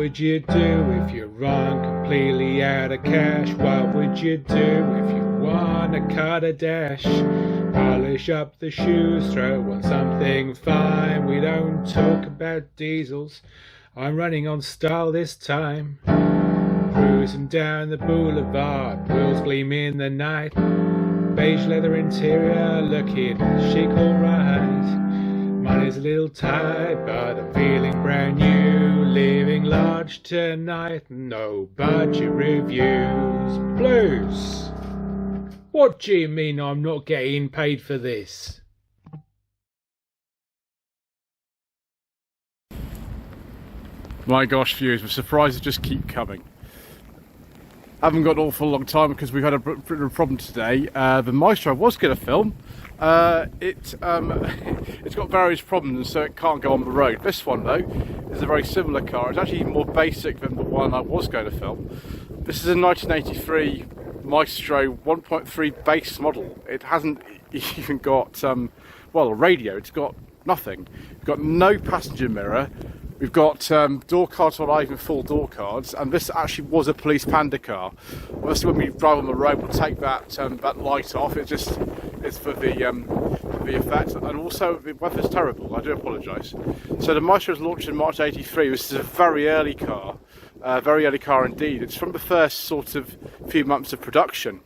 would you do if you run completely out of cash? What would you do if you wanna cut a dash? Polish up the shoes, throw on something fine. We don't talk about diesels, I'm running on style this time. Cruising down the boulevard, wheels gleam in the night. Beige leather interior, looking chic alright. Money's a little tight, but I'm feeling brand new. Living large tonight, no budget reviews. Blues! What do you mean I'm not getting paid for this? My gosh, viewers, the surprises just keep coming. I haven't got an awful long time because we've had a bit of a problem today. The Maestro I was going to film, it's got various problems, so it can't go on the road. This one though is a very similar car. It's actually more basic than the one I was going to film. This is a 1983 Maestro 1.3 base model. It hasn't even got well, a radio. It's got nothing. It's got no passenger mirror. We've got door cards on, even full door cards, and this actually was a police Panda car. Obviously, when we drive on the road, we'll take that that light off. It's for the effect, and also the weather's terrible. I do apologise. So the Maestro was launched in March '83. This is a very early car indeed. It's from the first sort of few months of production.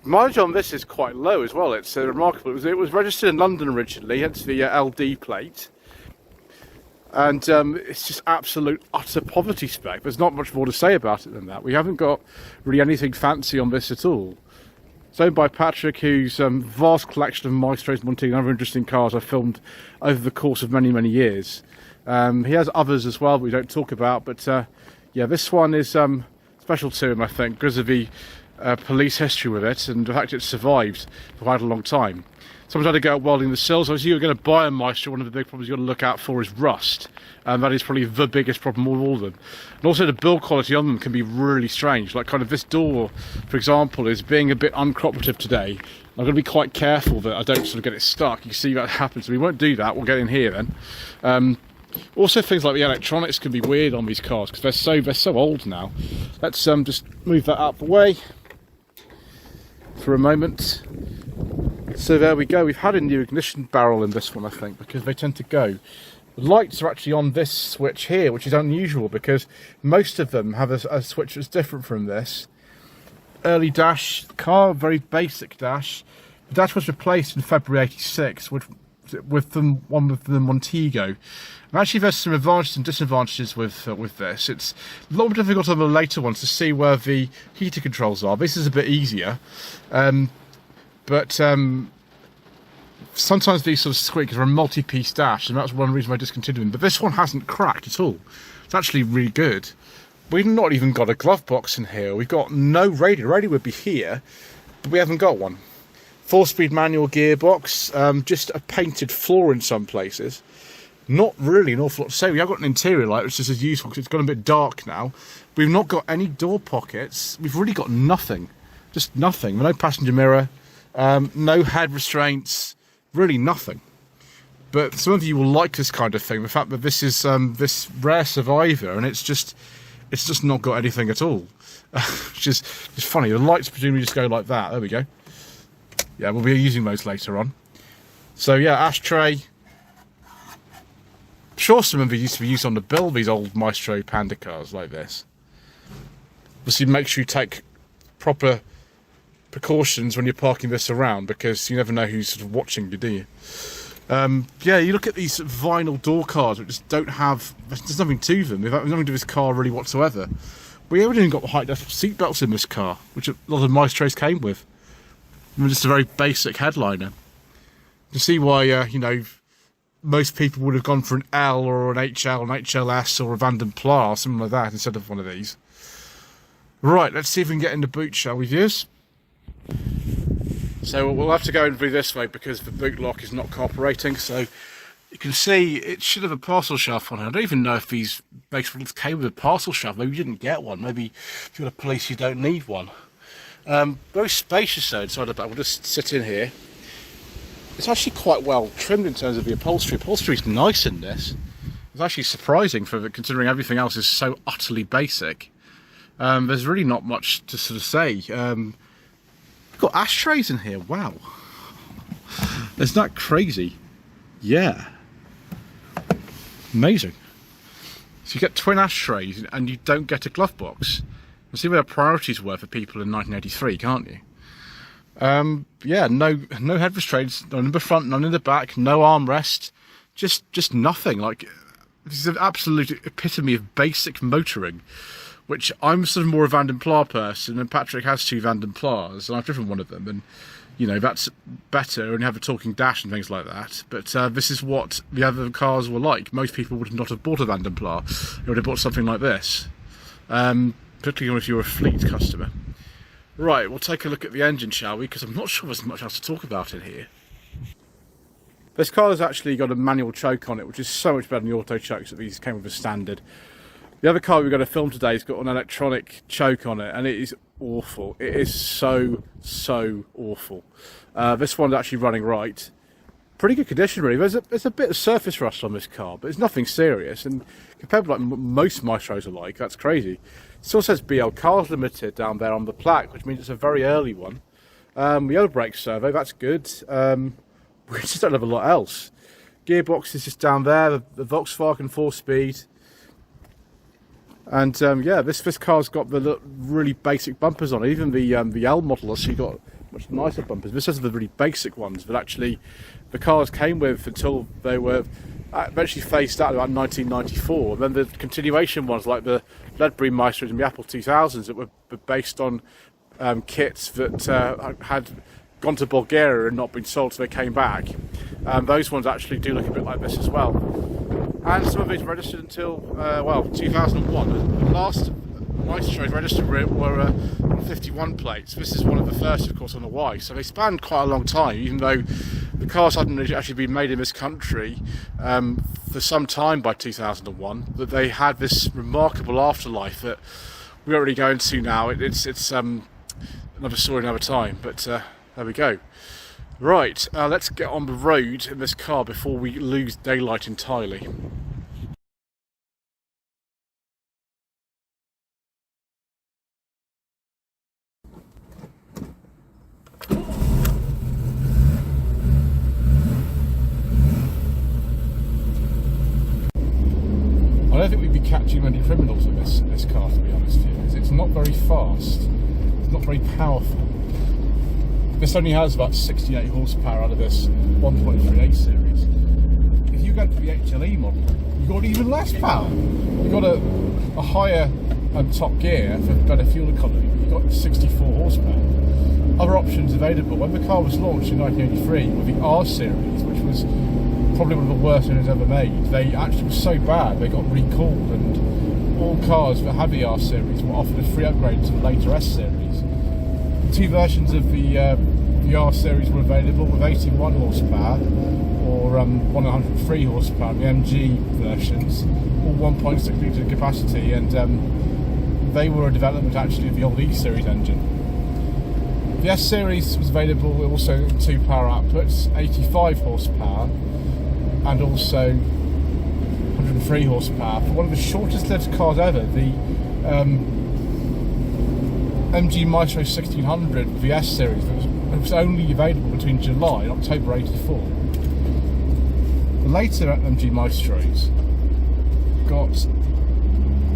Mileage on this is quite low as well. It's remarkable. It was registered in London originally, hence the LD plate. And it's just absolute utter poverty spec. There's not much more to say about it than that. We haven't got really anything fancy on this at all. It's owned by Patrick, whose vast collection of Maestros, Montini and other interesting cars I've filmed over the course of many, many years. He has others as well that we don't talk about, but yeah, this one is special to him, I think, because of the police history with it and the fact it's survived for quite a long time. Someone's had to go out welding the sills. Obviously, you're going to buy a Maestro. One of the big problems you've got to look out for is rust. And that is probably the biggest problem of all of them. And also the build quality on them can be really strange. Like kind of this door, for example, is being a bit uncooperative today. I'm going to be quite careful that I don't sort of get it stuck. You can see that happens. So we won't do that. We'll get in here then. Also, things like the electronics can be weird on these cars because they're so old now. Let's just move that out the way for a moment. So there we go. We've had a new ignition barrel in this one, I think, because they tend to go. The lights are actually on this switch here, which is unusual because most of them have a switch that's different from this. Early dash, car, very basic dash. The dash was replaced in February '86 with one with the Montego. And actually, there's some advantages and disadvantages with this. It's a lot more difficult on the later ones to see where the heater controls are. This is a bit easier. But sometimes these sort of squeaks are a multi-piece dash, and that's one reason I discontinued them. But this one hasn't cracked at all. It's actually really good. We've not even got a glove box in here. We've got no radio. Radio would be here, but we haven't got one. 4-speed manual gearbox, just a painted floor in some places. Not really an awful lot to say. We have got an interior light, which is as useful because it's gone a bit dark now. We've not got any door pockets. We've really got nothing. Just nothing. No passenger mirror. No head restraints, really nothing. But some of you will like this kind of thing, the fact that this is this rare survivor, and it's just not got anything at all. Which is just funny. The lights presumably just go like that. There we go. Yeah, we'll be using those later on. So yeah, ashtray. I'm sure some of these used to be used on the build, these old Maestro Panda cars like this. Obviously, make sure you take proper precautions when you're parking this around because you never know who's sort of watching you, do you? Yeah, you look at these vinyl door cards which just don't have, there's nothing to them. There's nothing to this car really whatsoever. We haven't even got high def seat belts in this car, which a lot of Maestros came with. And just a very basic headliner. You see why, you know, most people would have gone for an L or an HL, an HLS or a Van den Pla or something like that instead of one of these. Right, let's see if we can get in the boot, shall we, viewers? So we'll have to go and through this way because the boot lock is not cooperating. So you can see it should have a parcel shelf on it. I don't even know if these base models came with a parcel shelf. Maybe you didn't get one. Maybe if you're a police, you don't need one. Very spacious though inside the back. We'll just sit in here. It's actually quite well trimmed in terms of the upholstery. Upholstery's nice in this. It's actually surprising for considering everything else is so utterly basic. There's really not much to sort of say. We've got ashtrays in here, wow. Isn't that crazy? Yeah. Amazing. So you get twin ashtrays and you don't get a glove box. You see where the priorities were for people in 1983, can't you? Yeah, no head restraints, none in the front, none in the back, no armrest, just nothing. Like, this is an absolute epitome of basic motoring, which I'm sort of more a Van den Pla person, and Patrick has 2 Van den Plas, and I've driven one of them, and you know, that's better, and you have a talking dash and things like that. But this is what the other cars were like. Most people would not have bought a Van den Pla. They would have bought something like this, particularly if you're a fleet customer. Right, we'll take a look at the engine, shall we? Because I'm not sure there's much else to talk about in here. This car has actually got a manual choke on it, which is so much better than the auto chokes that these came with as standard. The other car we're going to film today has got an electronic choke on it, and it is awful. It is so awful. This one's actually running right. Pretty good condition, really. There's a bit of surface rust on this car, but it's nothing serious. And compared with like most Maestros are like, that's crazy. It still says BL Cars Limited down there on the plaque, which means it's a very early one. Yellow brake servo, that's good. We just don't have a lot else. Gearbox is just down there. The Volkswagen 4-speed. And yeah, this car's got the really basic bumpers on it. Even the L model has actually got much nicer bumpers. This is the really basic ones that actually the cars came with until they were eventually phased out about 1994. And then the continuation ones like the Ledbury Maestros and the Apple 2000s that were based on kits that had gone to Bulgaria and not been sold, so they came back. Those ones actually do look a bit like this as well. And some of these registered until, well, 2001. The last Maestros registered were 51 plates. This is one of the first, of course, on the Y. So they spanned quite a long time, even though the cars hadn't actually been made in this country for some time by 2001. That they had this remarkable afterlife that we won't really go into now. It's another story another time, but there we go. Right, let's get on the road in this car before we lose daylight entirely. I don't think we'd be catching many criminals in this car, to be honest with you. It's not very fast, it's not very powerful. This only has about 68 horsepower out of this 1.38 series. If you go to the HLE model, you've got even less power. You've got a higher top gear for better fuel economy. You've got 64 horsepower. Other options available. When the car was launched in 1983 with the R series, which was probably one of the worst ones ever made, they actually were so bad they got recalled, and all cars that had the R series were offered a free upgrade to the later S series. 2 versions of the R series were available with 81 horsepower or 103 horsepower. The MG versions, all 1.6 litre capacity, and they were a development actually of the old E series engine. The S series was available with also 2 power outputs, 85 horsepower and also 103 horsepower for one of the shortest lived cars ever. The MG Maestro 1600 with the S series that was only available between July and October 84. The later MG Maestros got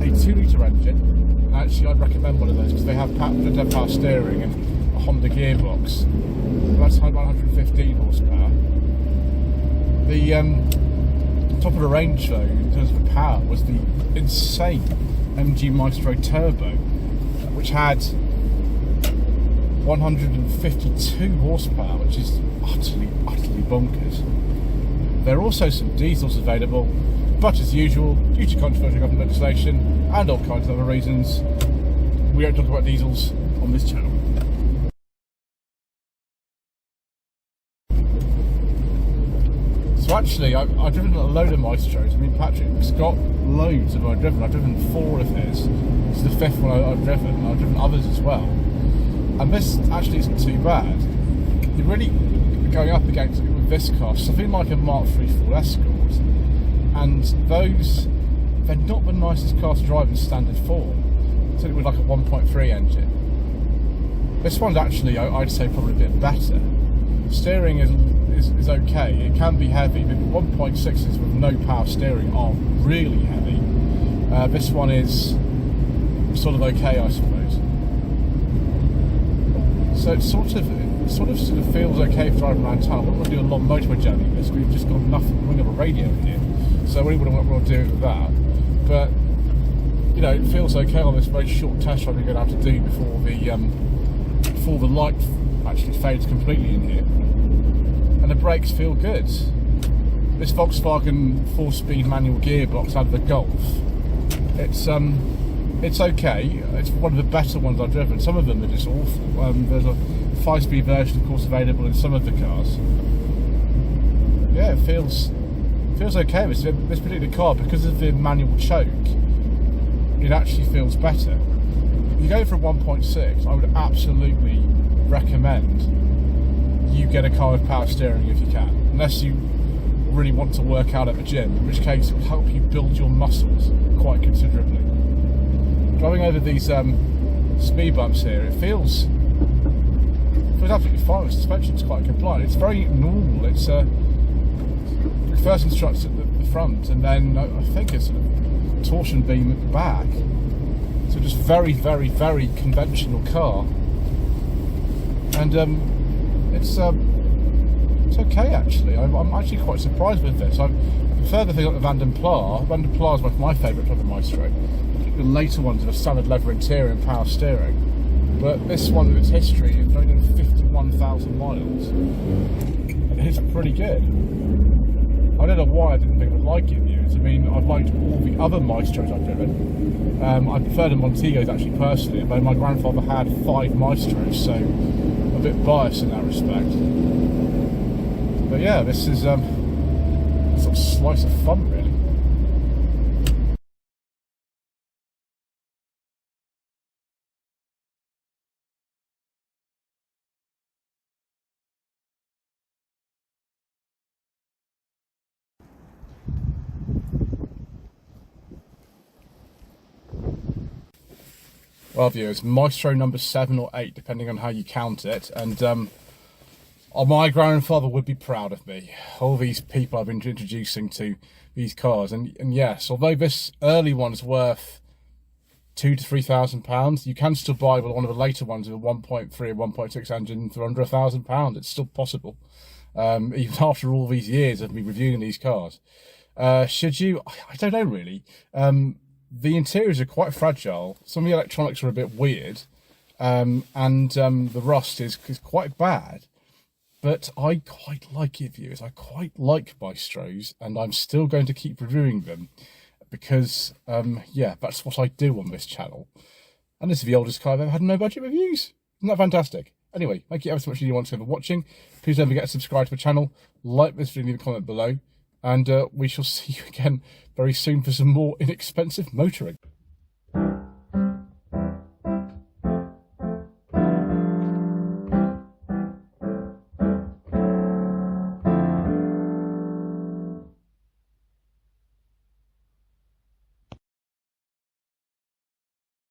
a 2 litre engine. Actually, I'd recommend one of those because they have power steering and a Honda gearbox. That's 115 horsepower. The top of the range, though, in terms of the power, was the insane MG Maestro Turbo, which had 152 horsepower, which is utterly bonkers. There are also some diesels available, but as usual, due to controversial government legislation and all kinds of other reasons, we don't talk about diesels on this channel. So actually, I've driven a load of Maestros. I mean, Patrick's got loads of them I've driven. I've driven 4 of his. This is the 5th one I've driven. I've driven others as well. And this actually isn't too bad. You're really going up against it with this car, something like a Mark III Ford Escort. and those, they're not the nicest cars to drive in standard form, certainly with like a 1.3 engine. This one's actually, I'd say, probably a bit better. Steering is okay. It can be heavy, but 1.6s with no power steering are really heavy. This one is sort of okay, I suppose. So it sort of feels okay for driving around town. I wouldn't want to do a long motorway journey with this. We've just got nothing. We have a radio here, so we wouldn't want to do with that. But you know, it feels okay on this very short test ride we're going to have to do before the light actually fades completely in here. And the brakes feel good. This Volkswagen 4-speed manual gearbox out of the Golf, it's okay. It's one of the better ones I've driven. Some of them are just awful. There's a 5-speed version, of course, available in some of the cars. Yeah, it feels okay. This particular car, because of the manual choke, it actually feels better. If you go for a 1.6, I would absolutely recommend you get a car with power steering if you can, unless you really want to work out at the gym, in which case it will help you build your muscles quite considerably. Driving over these speed bumps here, it feels absolutely fine. The suspension's quite compliant. It's very normal. It's first instructs at the front, and then I think it's sort of torsion beam at the back. So just very, very, very conventional car. And it's okay actually. I'm actually quite surprised with this. I prefer the thing like the Van der Pla. Van der Pla is my favourite type of Maestro. The later ones have a standard leather interior and power steering. But this one with its history, it's only done 51,000 miles. It's pretty good. I don't know why I didn't think I'd like it views. I mean, I've liked all the other Maestros I've driven. I prefer the Montegos actually personally, but my grandfather had 5 Maestros, so a bit biased in that respect. But yeah, this is a sort of slice of fun really. Well viewers, Maestro number 7 or 8, depending on how you count it, and my grandfather would be proud of me. All these people I've been introducing to these cars, and yes, although this early one's worth £2,000 to £3,000, you can still buy one of the later ones with a 1.3 or 1.6 engine for under £1,000. It's still possible, even after all these years of me reviewing these cars. Should you? I don't know really. The interiors are quite fragile. Some of the electronics are a bit weird, and the rust is quite bad. But I quite like it, viewers. I quite like Maestros, and I'm still going to keep reviewing them because, yeah, that's what I do on this channel. And this is the oldest car I've ever had no budget reviews. Isn't that fantastic? Anyway, thank you ever so much for watching. Please don't forget to subscribe to the channel, like this video, leave a comment below. And we shall see you again very soon for some more inexpensive motoring.